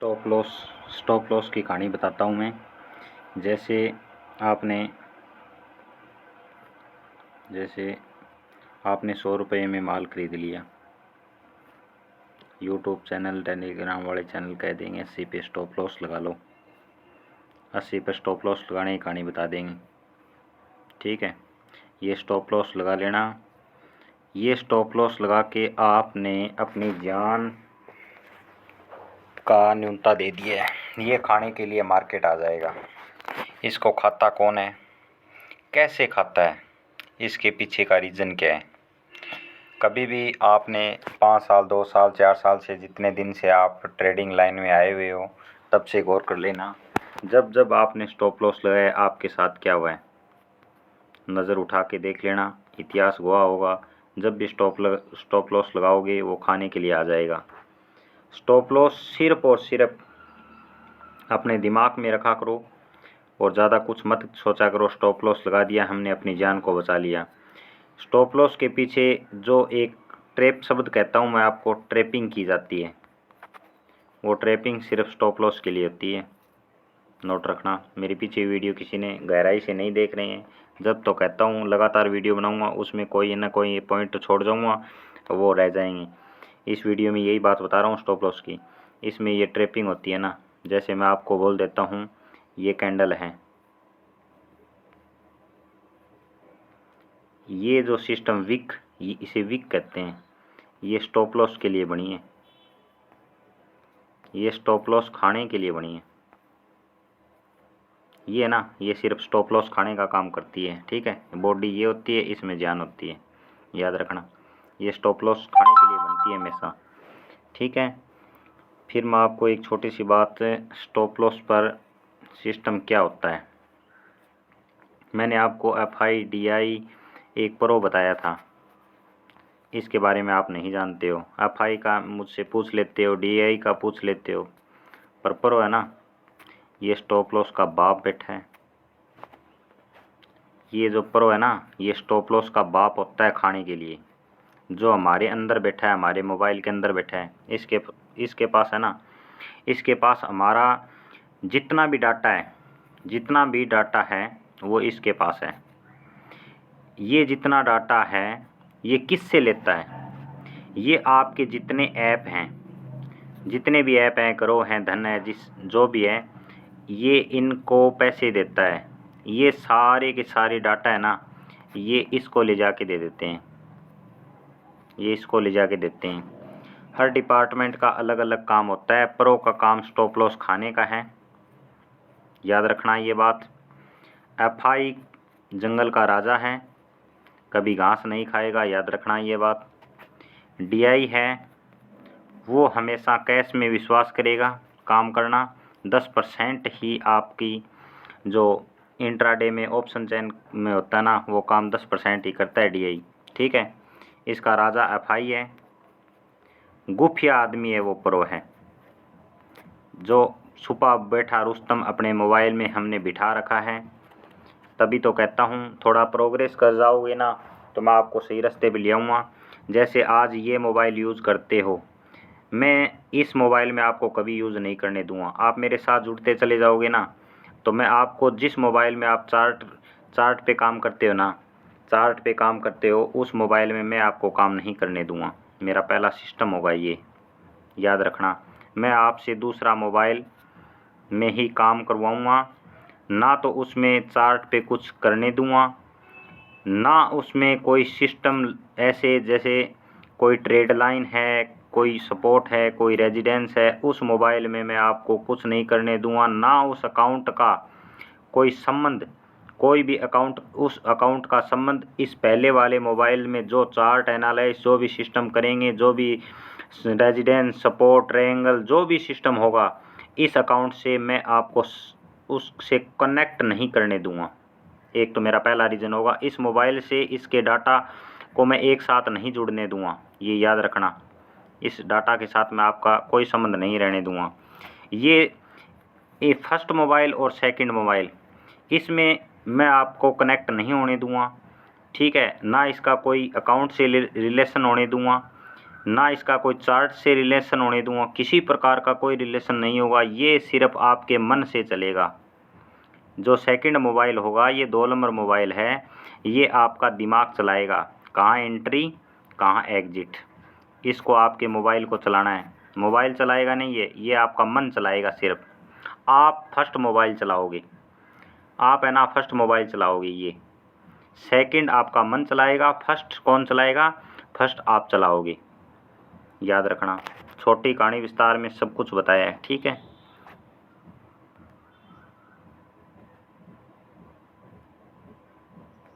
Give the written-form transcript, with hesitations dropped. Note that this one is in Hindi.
स्टॉप लॉस की कहानी बताता हूँ मैं। जैसे आपने 100 रुपये में माल खरीद लिया। यूट्यूब चैनल, टेलीग्राम वाले चैनल कह देंगे 80 पे स्टॉप लॉस लगा लो। 80 पे स्टॉप लॉस लगाने की कहानी बता देंगे। ठीक है, ये स्टॉप लॉस लगा लेना। ये स्टॉप लॉस लगा के आपने अपनी जान का न्यूनता दे दिया है। ये खाने के लिए मार्केट आ जाएगा। इसको खाता कौन है, कैसे खाता है, इसके पीछे का रीज़न क्या है। कभी भी आपने 5 साल, 2 साल, 4 साल से, जितने दिन से आप ट्रेडिंग लाइन में आए हुए हो, तब से गौर कर लेना। जब जब आपने स्टॉप लॉस लगाया, आपके साथ क्या हुआ है, नज़र उठा के देख लेना। इतिहास गवाह होगा। जब भी स्टॉप लॉस लगाओगे, वो खाने के लिए आ जाएगा। स्टॉप लॉस सिर्फ और सिर्फ अपने दिमाग में रखा करो और ज़्यादा कुछ मत सोचा करो। स्टॉप लॉस लगा दिया, हमने अपनी जान को बचा लिया। स्टॉप लॉस के पीछे जो एक ट्रैप शब्द कहता हूँ मैं आपको, ट्रैपिंग की जाती है। वो ट्रैपिंग सिर्फ स्टॉप लॉस के लिए होती है। नोट रखना। मेरे पीछे वीडियो किसी ने गहराई से नहीं देख रहे हैं। जब तो कहता हूँ लगातार वीडियो बनाऊँगा, उसमें कोई ना कोई पॉइंट छोड़ जाऊँगा, वो रह जाएंगे। इस वीडियो में यही बात बता रहा हूँ स्टॉप लॉस की। इसमें ये ट्रैपिंग होती है ना। जैसे मैं आपको बोल देता हूँ, ये कैंडल है, ये जो सिस्टम विक, इसे विक कहते हैं, ये स्टॉप लॉस के लिए बनी है। ये स्टॉप लॉस खाने के लिए बनी है। ये ना, ये सिर्फ स्टॉप लॉस खाने का काम करती है। ठीक है, बॉडी ये होती है, इसमें जान होती है, याद रखना। ये स्टॉप लॉस खाने के लिए बनती है हमेशा। ठीक है, फिर मैं आपको एक छोटी सी बात, स्टॉप लॉस पर सिस्टम क्या होता है। मैंने आपको FIDI एक प्रो बताया था, इसके बारे में आप नहीं जानते हो। FI का मुझसे पूछ लेते हो, DI का पूछ लेते हो, पर प्रो है ना, ये स्टॉप लॉस का बाप बैठा है। ये जो प्रो है ना, ये स्टॉप लॉस का बाप होता है खाने के लिए। जो हमारे अंदर बैठा है, हमारे मोबाइल के अंदर बैठा है, इसके पास है ना, इसके पास हमारा जितना भी डाटा है वो इसके पास है। ये जितना डाटा है, ये किससे लेता है, ये आपके जितने ऐप हैं, जितने भी ऐप हैं, ग्रो हैं, धन है, जो भी है, ये इनको पैसे देता है। ये सारे के सारे डाटा है ना, ये इसको ले जाके दे देते हैं, ये इसको ले जाके देते हैं। हर डिपार्टमेंट का अलग अलग काम होता है। प्रो का काम स्टॉप लॉस खाने का है, याद रखना ये बात। FI जंगल का राजा है, कभी घास नहीं खाएगा, याद रखना ये बात। DI है, वो हमेशा कैश में विश्वास करेगा। काम करना 10% ही आपकी जो इंट्राडे में ऑप्शन चेन में होता है ना, वो काम 10% ही करता है DI। ठीक है, इसका राजा FI है। गुफिया आदमी है वो प्रो है। जो छुपा बैठा रुस्तम अपने मोबाइल में हमने बिठा रखा है। तभी तो कहता हूँ, थोड़ा प्रोग्रेस कर जाओगे ना, तो मैं आपको सही रास्ते पे ले आऊँगा। जैसे आज ये मोबाइल यूज़ करते हो, मैं इस मोबाइल में आपको कभी यूज़ नहीं करने दूंगा। आप मेरे साथ जुड़ते चले जाओगे ना, तो मैं आपको जिस मोबाइल में आप चार्ट पे काम करते हो ना, चार्ट पे काम करते हो, उस मोबाइल में मैं आपको काम नहीं करने दूंगा। मेरा पहला सिस्टम होगा ये, याद रखना। मैं आपसे दूसरा मोबाइल में ही काम करवाऊँगा, ना तो उसमें चार्ट पे कुछ करने दूंगा, ना उसमें कोई सिस्टम ऐसे जैसे कोई ट्रेड लाइन है, कोई सपोर्ट है, कोई रेजिडेंस है, उस मोबाइल में मैं आपको कुछ नहीं करने दूंगा। ना उस अकाउंट का कोई संबंध, कोई भी अकाउंट, उस अकाउंट का संबंध इस पहले वाले मोबाइल में जो चार्ट एनालाइज, जो भी सिस्टम करेंगे, जो भी रेजिडेंस, सपोर्ट, ट्रायंगल, जो भी सिस्टम होगा, इस अकाउंट से मैं आपको उससे कनेक्ट नहीं करने दूंगा। एक तो मेरा पहला रीज़न होगा। इस मोबाइल से इसके डाटा को मैं एक साथ नहीं जुड़ने दूंगा, ये याद रखना। इस डाटा के साथ मैं आपका कोई संबंध नहीं रहने दूंगा। ये फर्स्ट मोबाइल और सेकंड मोबाइल, इसमें मैं आपको कनेक्ट नहीं होने दूंगा। ठीक है, ना इसका कोई अकाउंट से रिलेशन होने दूंगा, ना इसका कोई चार्ट से रिलेशन होने दूंगा, किसी प्रकार का कोई रिलेशन नहीं होगा, ये सिर्फ आपके मन से चलेगा। जो सेकंड मोबाइल होगा, ये 2 नंबर मोबाइल है, ये आपका दिमाग चलाएगा, कहाँ एंट्री कहाँ एग्जिट, इसको आपके मोबाइल को चलाना है। मोबाइल चलाएगा नहीं, ये आपका मन चलाएगा। सिर्फ आप फर्स्ट मोबाइल चलाओगे, आप है ना फर्स्ट मोबाइल चलाओगे, ये सेकंड आपका मन चलाएगा, फर्स्ट कौन चलाएगा, फर्स्ट आप चलाओगे। याद रखना, छोटी कहानी विस्तार में सब कुछ बताया है, ठीक है।